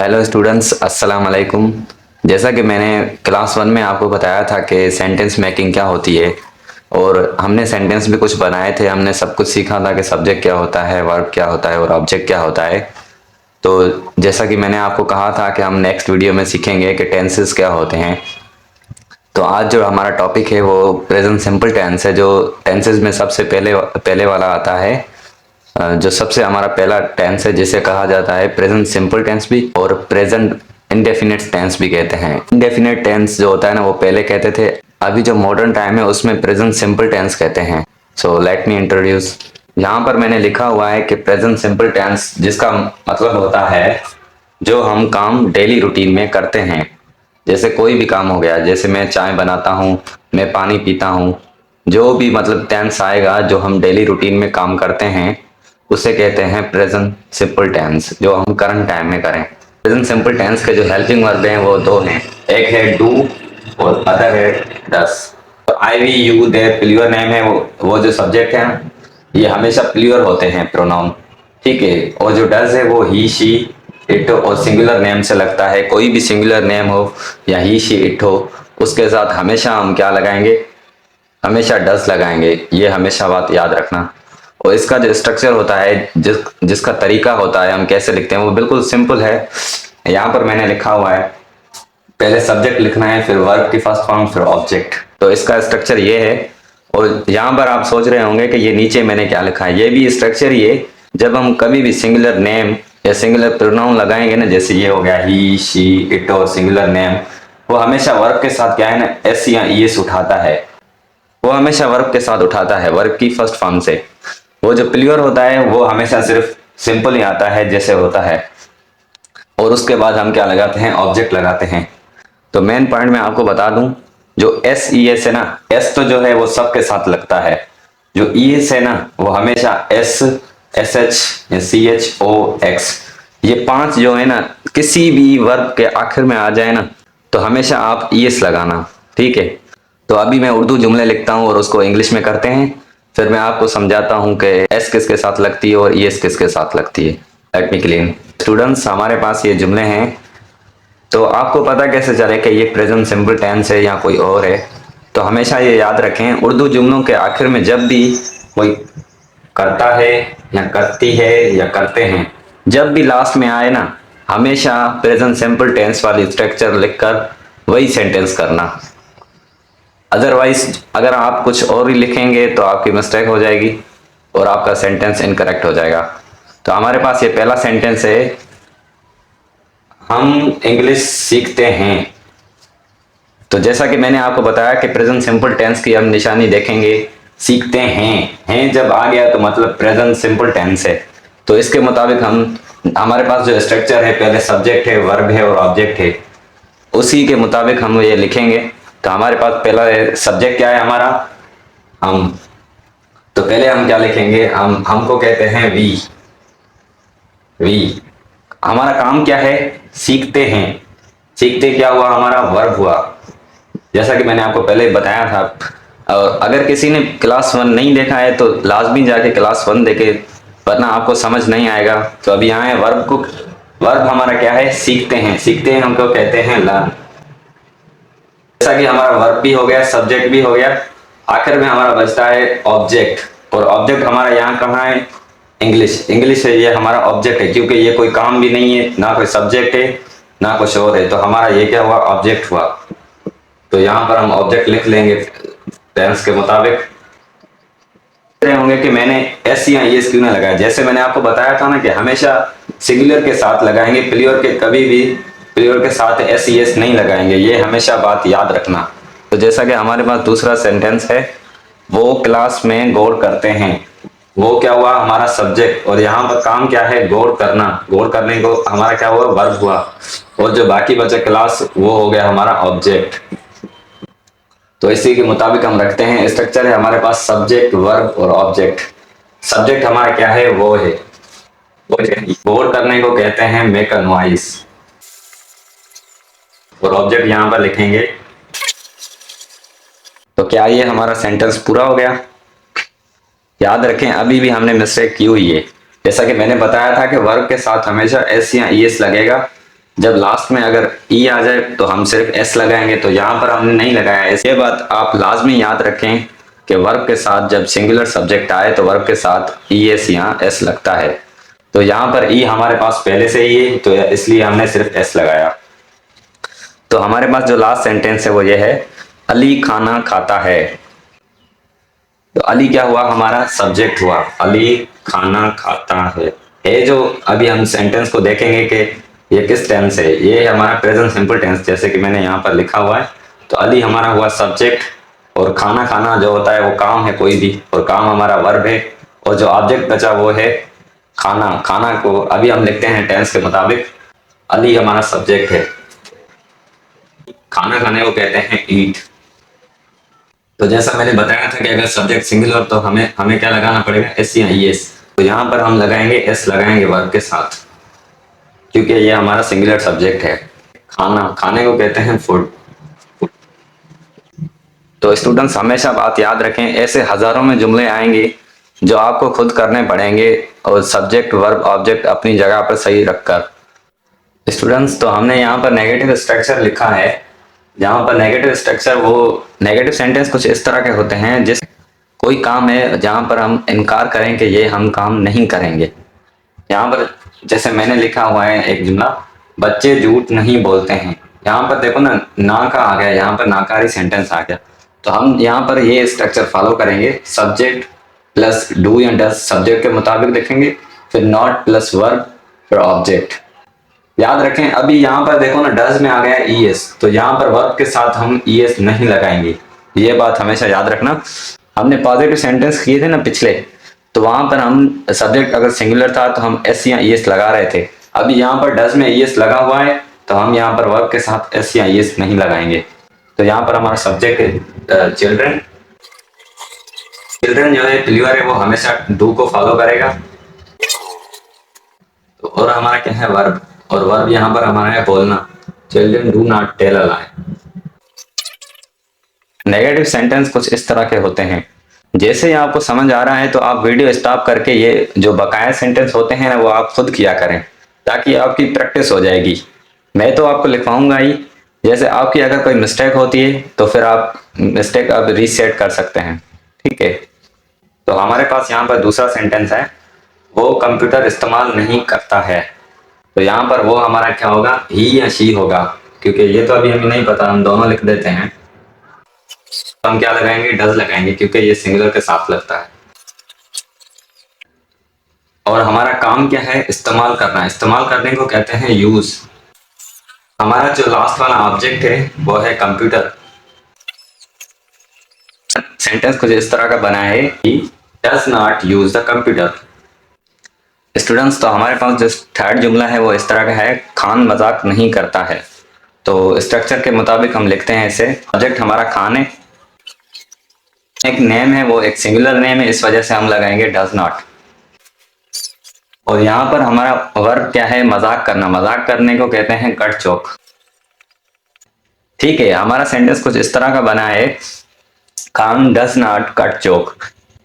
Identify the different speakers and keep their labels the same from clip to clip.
Speaker 1: Hello students, अस्सलाम वालेकुम। जैसा कि मैंने क्लास 1 में आपको बताया था कि सेंटेंस मेकिंग क्या होती है, और हमने सेंटेंस भी कुछ बनाए थे। हमने सब कुछ सीखा था कि सब्जेक्ट क्या होता है, वर्ब क्या होता है और ऑब्जेक्ट क्या होता है। तो जैसा कि मैंने आपको कहा था कि हम नेक्स्ट वीडियो में सीखेंगे कि टेंसेस क्या होते हैं। तो आज जो हमारा टॉपिक है वो प्रेजेंट सिंपल टेंस है, जो टेंसेस में सबसे पहले पहले वाला आता है। जो सबसे हमारा पहला टेंस है जिसे कहा जाता है प्रेजेंट सिंपल टेंस भी, और प्रेजेंट इंडेफिनिट टेंस भी कहते हैं। इंडेफिनिट टेंस जो होता है ना, वो पहले कहते थे। अभी जो मॉडर्न टाइम है उसमें प्रेजेंट सिंपल टेंस कहते हैं। So let me introduce. यहाँ पर मैंने लिखा हुआ है कि प्रेजेंट सिंपल टेंस, जिसका मतलब होता है जो हम काम डेली रूटीन में करते हैं। जैसे कोई भी काम हो गया, जैसे मैं चाय बनाता हूँ, मैं पानी पीता हूँ, जो भी मतलब टेंस आएगा जो हम डेली रूटीन में काम करते हैं उसे कहते हैं प्रेजेंट सिंपल टेंस, जो हम करंट टाइम में करें। प्रेजेंट सिंपल टेंस के जो हेल्पिंग वर्ब हैं वो दो हैं, एक है डू और अदर है does. I we you their plural name है, वो जो सब्जेक्ट है ये हमेशा प्लूरल होते हैं प्रोनाउन, ठीक है। और जो डज है वो ही शी इट और सिंगुलर नेम से लगता है। कोई भी सिंगुलर नेम हो या ही शी इट हो, उसके साथ हमेशा हम क्या लगाएंगे, हमेशा डस लगाएंगे। ये हमेशा बात याद रखना। और इसका जो स्ट्रक्चर होता है, जिसका तरीका होता है, हम कैसे लिखते हैं, वो बिल्कुल सिंपल है। यहाँ पर मैंने लिखा हुआ है, पहले सब्जेक्ट लिखना है, फिर वर्ब की फर्स्ट फॉर्म, फिर ऑब्जेक्ट। तो इसका स्ट्रक्चर ये है। और यहाँ पर आप सोच रहे होंगे कि ये नीचे मैंने क्या लिखा है, ये भी स्ट्रक्चर ही है। जब हम कभी भी सिंगुलर नेम या सिंगुलर प्रोनाउन लगाएंगे ना, जैसे ये हो गया ही शी इट और सिंगुलर नेम, वो हमेशा वर्ब के साथ क्या है ना, एस या ईएस उठाता है। वो हमेशा वर्ब के साथ उठाता है, वर्ब की फर्स्ट फॉर्म से। वो जो प्लूरल होता है वो हमेशा सिर्फ सिंपल ही आता है जैसे होता है, और उसके बाद हम क्या लगाते हैं, ऑब्जेक्ट लगाते हैं। तो मेन पॉइंट मैं आपको बता दूं, जो एस ई एस है ना, एस तो जो है वो सबके साथ लगता है। जो ई एस है ना, वो हमेशा एस, एस एच या सी एच ओ एक्स, ये पांच जो है ना, किसी भी वर्ब के आखिर में आ जाए ना, तो हमेशा आप ई एस लगाना, ठीक है। तो अभी मैं उर्दू जुमले लिखता हूँ और उसको इंग्लिश में करते हैं, फिर मैं आपको समझाता हूँ कि एस किसके साथ लगती है और ई एस किसके साथ लगती है। Let me clean. स्टूडेंट्स, हमारे पास ये जुमले हैं। तो आपको पता कैसे चले कि ये प्रेजेंट सिंपल टेंस है या कोई और है। तो हमेशा ये याद रखें, उर्दू जुमलों के आखिर में जब भी कोई करता है या करती है या करते हैं, जब भी लास्ट में आए ना, हमेशा प्रेजेंट सिंपल टेंस वाली स्ट्रक्चर लिखकर वही सेंटेंस करना। अदरवाइज अगर आप कुछ और ही लिखेंगे तो आपकी मिस्टेक हो जाएगी और आपका सेंटेंस इनकरेक्ट हो जाएगा। तो हमारे पास ये पहला सेंटेंस है, हम इंग्लिश सीखते हैं। तो जैसा कि मैंने आपको बताया कि प्रेजेंट सिंपल टेंस की हम निशानी देखेंगे, सीखते हैं जब आ गया तो मतलब प्रेजेंट सिंपल टेंस है। तो इसके मुताबिक हम, हमारे पास जो स्ट्रक्चर है, पहले सब्जेक्ट है, वर्ब है और ऑब्जेक्ट है, उसी के मुताबिक हम ये लिखेंगे। तो हमारे पास पहला सब्जेक्ट क्या है हमारा, हम। तो पहले हम क्या लिखेंगे, हम हमको कहते हैं वी। वी हमारा काम क्या है, सीखते हैं। सीखते क्या हुआ, हमारा वर्ब हुआ, जैसा कि मैंने आपको पहले बताया था। और अगर किसी ने क्लास 1 नहीं देखा है तो लाजमी जाके क्लास 1 देखे, वरना आपको समझ नहीं आएगा। तो अभी यहाँ है वर्ब को, वर्ब हमारा क्या है, सीखते हैं। सीखते हैं हमको कहते हैं लर्न। जैसा कि हमारा वर्ब भी हो गया, सब्जेक्ट भी हो गया, आखिर में हमारा बचता है ऑब्जेक्ट। और ऑब्जेक्ट हमारा यहाँ कहाँ है, इंग्लिश। इंग्लिश है, ये हमारा ऑब्जेक्ट है, क्योंकि ये कोई काम भी नहीं है, ना कोई सब्जेक्ट है ना कुछ और है। तो हमारा ये क्या हुआ, ऑब्जेक्ट हुआ। तो यहाँ पर हम ऑब्जेक्ट लिख लेंगे टेंस के मुताबिक। रहे होंगे कि मैंने एस या एस क्यों ना लगाया। जैसे मैंने आपको बताया था ना कि हमेशा सिंगुलर के साथ लगाएंगे, प्लूरल के कभी भी प्लूरल के साथ एस एस नहीं लगाएंगे, ये हमेशा बात याद रखना। तो जैसा कि हमारे पास दूसरा सेंटेंस है, वो क्लास में गौर करते हैं। वो क्या हुआ, हमारा सब्जेक्ट, और यहाँ पर काम क्या है, गौर करना। गौर करने को हमारा क्या हुआ, वर्ब हुआ। और जो बाकी बचा क्लास, वो हो गया हमारा ऑब्जेक्ट। तो इसी के मुताबिक हम रखते हैं। स्ट्रक्चर है हमारे पास सब्जेक्ट, वर्ब और ऑब्जेक्ट। सब्जेक्ट हमारा क्या है, वो है, वो गौर करने को कहते हैं मेक अ नॉइस। और ऑब्जेक्ट यहां पर लिखेंगे। तो क्या ये हमारा सेंटेंस पूरा हो गया। याद रखें, अभी भी हमने मिस्टेक की हुई है। जैसा कि मैंने बताया था कि वर्ब के साथ हमेशा एस या ईएस लगेगा, जब लास्ट में अगर ई आ जाए तो हम सिर्फ एस लगाएंगे, तो यहाँ पर हमने नहीं लगाया एस। ये बात आप लाजमी याद रखें कि वर्ब के साथ जब सिंगुलर सब्जेक्ट आए तो वर्ब के साथ ई एस यहाँ एस लगता है। तो यहाँ पर ई हमारे पास पहले से ही है, तो इसलिए हमने सिर्फ एस लगाया। तो हमारे पास जो लास्ट सेंटेंस है वो ये है, अली खाना खाता है। तो अली क्या हुआ, हमारा सब्जेक्ट हुआ, अली खाना खाता है। ये जो अभी हम सेंटेंस को देखेंगे कि ये किस टेंस है, ये हमारा प्रेजेंट सिंपल टेंस, जैसे कि मैंने यहाँ पर लिखा हुआ है। तो अली हमारा हुआ सब्जेक्ट, और खाना खाना जो होता है वो काम है कोई भी, और काम हमारा वर्ब है, और जो ऑब्जेक्ट बचा वो है खाना। खाना को अभी हम लिखते हैं टेंस के मुताबिक, अली हमारा सब्जेक्ट है, खाना खाने को कहते हैं ईट। तो जैसा मैंने बताया था कि अगर सब्जेक्ट सिंगुलर तो हमें क्या लगाना पड़ेगा, एस या ई एस। तो यहाँ पर हम लगाएंगे एस, लगाएंगे वर्ब के साथ, क्योंकि ये हमारा सिंगुलर सब्जेक्ट है। खाना, खाने को कहते हैं फूड। तो स्टूडेंट्स हमेशा बात याद रखें, ऐसे हजारों में जुमले आएंगे जो आपको खुद करने पड़ेंगे, और सब्जेक्ट वर्ब ऑब्जेक्ट अपनी जगह पर सही रखकर। स्टूडेंट्स तो हमने यहाँ पर नेगेटिव स्ट्रक्चर लिखा है, जहाँ पर नेगेटिव स्ट्रक्चर, वो नेगेटिव सेंटेंस कुछ इस तरह के होते हैं, जिस कोई काम है जहाँ पर हम इनकार करें कि ये हम काम नहीं करेंगे। यहाँ पर जैसे मैंने लिखा हुआ है एक जुमला, बच्चे झूठ नहीं बोलते हैं। यहाँ पर देखो ना का आ गया, यहाँ पर नाकारी सेंटेंस आ गया। तो हम यहाँ पर ये स्ट्रक्चर फॉलो करेंगे, सब्जेक्ट प्लस डू या डज सब्जेक्ट के मुताबिक लिखेंगे, फिर नॉट प्लस वर्ब, फिर ऑब्जेक्ट। याद रखें अभी यहाँ पर देखो ना, डज में आ गया ई एस, तो यहाँ पर वर्ब के साथ हम ई एस नहीं लगाएंगे, ये बात हमेशा याद रखना। हमने पॉजिटिव सेंटेंस किए थे ना पिछले, तो वहां पर हम सब्जेक्ट अगर सिंगुलर था तो हम एस या ई एस लगा रहे थे। अभी यहाँ पर डज में ई एस लगा हुआ है, तो हम यहाँ पर वर्ब के साथ एस या ई एस नहीं लगाएंगे। तो यहाँ पर हमारा सब्जेक्ट है चिल्ड्रन। चिल्ड्रन जो है प्लूरल है, वो हमेशा डू को फॉलो करेगा। तो और हमारा क्या है, वर्ब, और वर्ब यहाँ पर हमारा है बोलना, children do not tell a lie. Negative sentence कुछ इस तरह के होते हैं। जैसे ही आपको समझ आ रहा है तो आप वीडियो स्टॉप करके ये जो बकाया सेंटेंस होते हैं ना, वो आप खुद किया करें, ताकि आपकी प्रैक्टिस हो जाएगी। मैं तो आपको लिखवाऊंगा ही, जैसे आपकी अगर कोई मिस्टेक होती है तो फिर आप मिस्टेक अब रीसेट कर सकते हैं, ठीक है। तो हमारे पास यहाँ पर दूसरा सेंटेंस है, वो कंप्यूटर इस्तेमाल नहीं करता है। तो यहाँ पर वो हमारा क्या होगा, ही या शी होगा, क्योंकि ये तो अभी हमें नहीं पता, हम दोनों लिख देते हैं। तो हम क्या लगाएंगे, डज लगाएंगे, क्योंकि ये सिंगुलर के साथ लगता है। और हमारा काम क्या है, इस्तेमाल करना। इस्तेमाल करने को कहते हैं यूज। हमारा जो लास्ट वाला ऑब्जेक्ट है वो है कंप्यूटर। सेंटेंस कुछ इस तरह का बना है, he does not use the computer. Students तो हमारे पास जो थर्ड जुमला है वो इस तरह का है, खान मजाक नहीं करता है। तो स्ट्रक्चर के मुताबिक हम लिखते हैं इसे, ऑब्जेक्ट हमारा खान है, एक नेम है वो एक सिंगुलर नेम है, इस वजह से हम लगाएंगे डज नॉट। और यहाँ पर हमारा वर्ब क्या है, मजाक करना। मजाक करने को कहते हैं कट जोक, ठीक है। हमारा सेंटेंस कुछ इस तरह का बना है, Khan does not cut joke.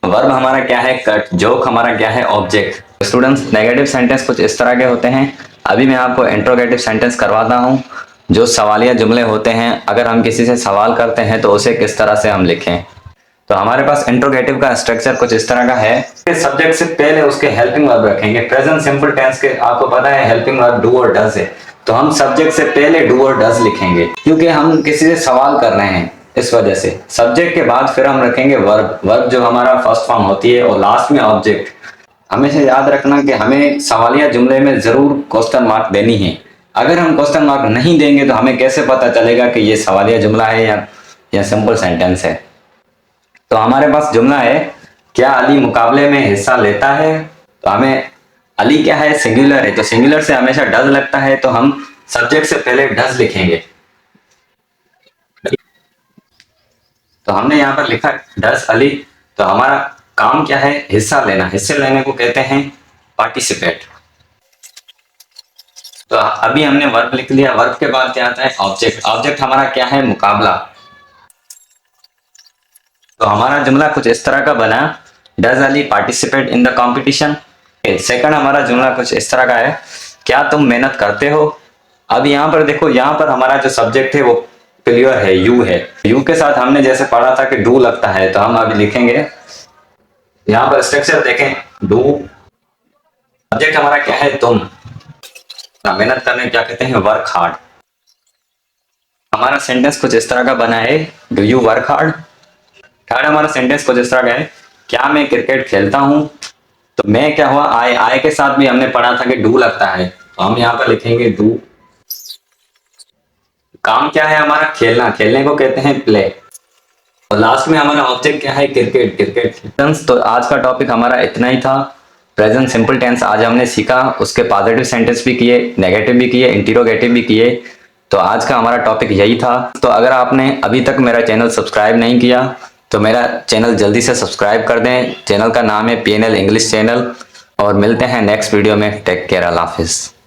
Speaker 1: Verb हमारा क्या है, कट, जोक हमारा क्या है, ऑब्जेक्ट। स्टूडेंट्स नेगेटिव सेंटेंस कुछ इस तरह के होते हैं। अभी मैं आपको इंट्रोगेटिव सेंटेंस करवाता हूँ, जो सवालिया जुमले होते हैं। अगर हम किसी से सवाल करते हैं तो उसे किस तरह से हम लिखें। तो हमारे पास इंट्रोगेटिव का स्ट्रक्चर कुछ इस तरह का है, सब्जेक्ट से पहले उसके हेल्पिंग वर्ब रखेंगे। प्रेजेंट सिंपल टेंस के आपको पता है हेल्पिंग वर्ब डू और डज है, तो हम सब्जेक्ट से पहले डू और डज लिखेंगे, क्योंकि हम किसी से सवाल कर रहे हैं, इस वजह से। सब्जेक्ट के बाद फिर हम रखेंगे वर्ब, वर्ब जो हमारा फर्स्ट फॉर्म होती है, और लास्ट में ऑब्जेक्ट। हमेशा याद रखना कि हमें सवालिया जुमले में जरूर क्वेश्चन मार्क देनी है। अगर हम क्वेश्चन मार्क नहीं देंगे तो हमें कैसे पता चलेगा कि ये सवालिया जुमला है या सिंपल सेंटेंस है। तो हमारे पास जुमला है, क्या अली मुकाबले में हिस्सा लेता है। तो हमें अली क्या है, सिंगुलर है, तो सिंगुलर से हमेशा डज लगता है, तो हम सब्जेक्ट से पहले डज लिखेंगे। तो हमने यहाँ पर लिखा डज अली, तो हमारा काम क्या है, हिस्सा लेना। हिस्से लेने को कहते हैं पार्टिसिपेट। तो अभी हमने वर्ब लिख लिया, वर्ब के बाद क्या आता है, ऑब्जेक्ट। ऑब्जेक्ट हमारा क्या है, मुकाबला। तो हमारा जुमला कुछ इस तरह का बना, does Ali participate in the competition. Second हमारा जुमला कुछ इस तरह का है, क्या तुम मेहनत करते हो। अब यहाँ पर देखो, यहाँ पर हमारा जो सब्जेक्ट है वो क्लियर है, यू है। यू के साथ हमने जैसे पढ़ा था कि डू लगता है, तो हम अभी लिखेंगे यहाँ पर स्ट्रक्चर देखें, डू, सब्जेक्ट हमारा क्या है, तुम। मेहनत करने क्या कहते हैं, वर्क हार्ड। हमारा सेंटेंस कुछ इस तरह का बना है, do you work hard. Third हमारा सेंटेंस कुछ इस तरह का है, क्या मैं क्रिकेट खेलता हूं। तो मैं क्या हुआ, आई के साथ भी हमने पढ़ा था कि डू लगता है, तो हम यहाँ पर लिखेंगे डू। काम क्या है हमारा, खेलना, खेलने को कहते हैं प्ले। और लास्ट में हमारा ऑब्जेक्ट क्या है, क्रिकेट, क्रिकेट। तो आज का टॉपिक हमारा इतना ही था। प्रेजेंट सिंपल टेंस आज हमने सीखा, उसके पॉजिटिव सेंटेंस भी किए, नेगेटिव भी किए, इंटरोगेटिव भी किए। तो आज का हमारा टॉपिक यही था। तो अगर आपने अभी तक मेरा चैनल सब्सक्राइब नहीं किया तो मेरा चैनल जल्दी से सब्सक्राइब कर दें। चैनल का नाम है PNL इंग्लिश चैनल। और मिलते हैं नेक्स्ट वीडियो में। टेक केयर, अल्लाह हाफिज़।